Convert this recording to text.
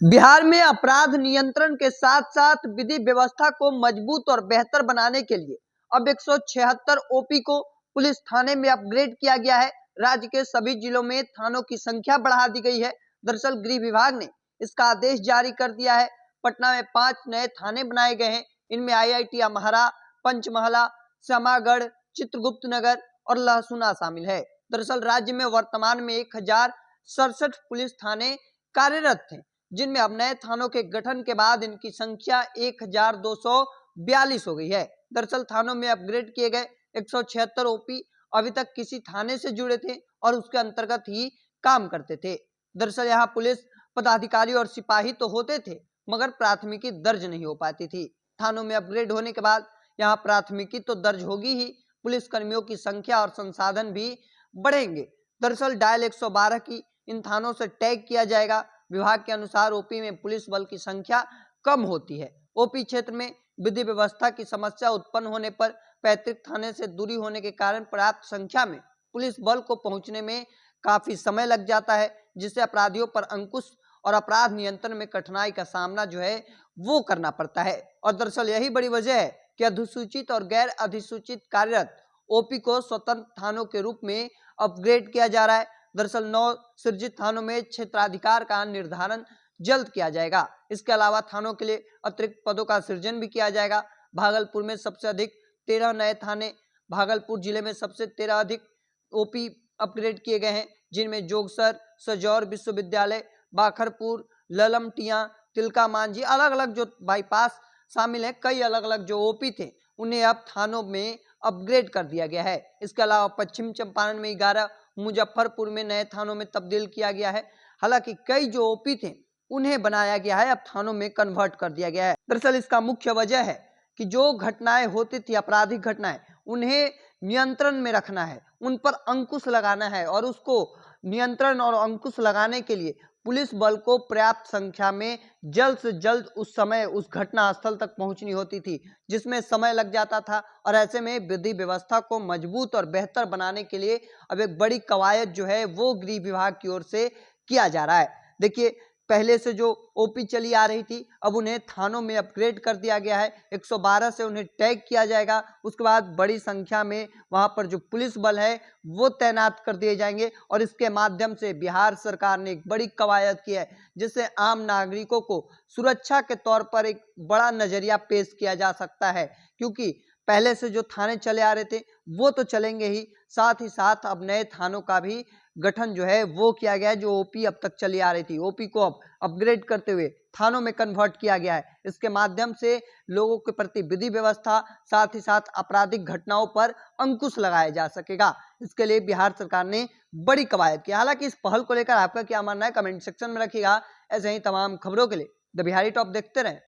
बिहार में अपराध नियंत्रण के साथ साथ विधि व्यवस्था को मजबूत और बेहतर बनाने के लिए अब 176 ओपी को पुलिस थाने में अपग्रेड किया गया है। राज्य के सभी जिलों में थानों की संख्या बढ़ा दी गई है। दरअसल गृह विभाग ने इसका आदेश जारी कर दिया है। पटना में 5 नए थाने बनाए गए हैं। इनमें IIT अमहरा, पंचमहला, श्यामागढ़, चित्रगुप्त नगर और लहसुना शामिल है। दरअसल राज्य में वर्तमान में 1067 पुलिस थाने कार्यरत थे, जिनमें अब नए थानों के गठन के बाद इनकी संख्या 1242 हो गई है। दरअसल थानों में अपग्रेड किए गए 176 ओपी अभी तक किसी थाने से जुड़े थे और उसके अंतर्गत ही काम करते थे। दरअसल यहाँ पुलिस पदाधिकारी और सिपाही तो होते थे, मगर प्राथमिकी दर्ज नहीं हो पाती थी। थानों में अपग्रेड होने के बाद यहाँ प्राथमिकी तो दर्ज होगी ही, पुलिस कर्मियों की संख्या और संसाधन भी बढ़ेंगे। दरअसल डायल 112 की इन थानों से टैग किया जाएगा। विभाग के अनुसार ओपी में पुलिस बल की संख्या कम होती है। ओपी क्षेत्र में विधि व्यवस्था की समस्या उत्पन्न होने पर पैतृक थाने से दूरी होने के कारण पर्याप्त संख्या में पुलिस बल को पहुंचने में काफी समय लग जाता है, जिससे अपराधियों पर अंकुश और अपराध नियंत्रण में कठिनाई का सामना जो है वो करना पड़ता है। और दरअसल यही बड़ी वजह है कि अधिसूचित और गैर अधिसूचित कार्यरत ओपी को स्वतंत्र थानों के रूप में अपग्रेड किया जा रहा है। दरअसल 9 सृजित थानों में क्षेत्राधिकार का निर्धारण जल्द किया जाएगा। इसके अलावा थानों के लिए अतिरिक्त पदों का सृजन भी किया जाएगा। भागलपुर में सबसे अधिक 13 नए थाने, भागलपुर जिले में सबसे 13 अधिक ओपी अपग्रेड किए गए हैं, जिनमें जोगसर, सजौर विश्वविद्यालय, बाखरपुर, ललमटिया, तिलका मांझी, अलग अलग जो बाईपास शामिल है। कई अलग अलग जो ओपी थे उन्हें अब थानों में अपग्रेड कर दिया गया है। इसके अलावा पश्चिम चंपारण में 11, मुजफ्फरपुर में नए थानों में तब्दील किया गया है। हालांकि कई जो ओपी थे उन्हें बनाया गया है, अब थानों में कन्वर्ट कर दिया गया है। दरअसल इसका मुख्य वजह है कि जो घटनाएं होती थी, आपराधिक घटनाएं, उन्हें नियंत्रण में रखना है, उन पर अंकुश लगाना है और उसको नियंत्रण और अंकुश लगाने के लिए पुलिस बल को पर्याप्त संख्या में जल्द से जल्द उस समय उस घटना स्थल तक पहुंचनी होती थी, जिसमें समय लग जाता था। और ऐसे में विधि व्यवस्था को मजबूत और बेहतर बनाने के लिए अब एक बड़ी कवायद जो है वो गृह विभाग की ओर से किया जा रहा है। देखिए, पहले से जो ओपी चली आ रही थी, अब उन्हें थानों में अपग्रेड कर दिया गया है। 112 से उन्हें टैग किया जाएगा। उसके बाद बड़ी संख्या में वहां पर जो पुलिस बल है वो तैनात कर दिए जाएंगे और इसके माध्यम से बिहार सरकार ने एक बड़ी कवायद की है, जिससे आम नागरिकों को सुरक्षा के तौर पर एक बड़ा नजरिया पेश किया जा सकता है। क्योंकि पहले से जो थाने चले आ रहे थे वो तो चलेंगे ही, साथ ही साथ अब नए थानों का भी गठन जो है वो किया गया है। जो ओपी अब तक चली आ रही थी, ओपी को अब अपग्रेड करते हुए थानों में कन्वर्ट किया गया है। इसके माध्यम से लोगों के प्रति विधि व्यवस्था, साथ ही साथ आपराधिक घटनाओं पर अंकुश लगाया जा सकेगा। इसके लिए बिहार सरकार ने बड़ी कवायद की। हालांकि इस पहल को लेकर आपका क्या मानना है, कमेंट सेक्शन में रखिएगा। ऐसे ही तमाम खबरों के लिए द बिहारी टॉप देखते रहें।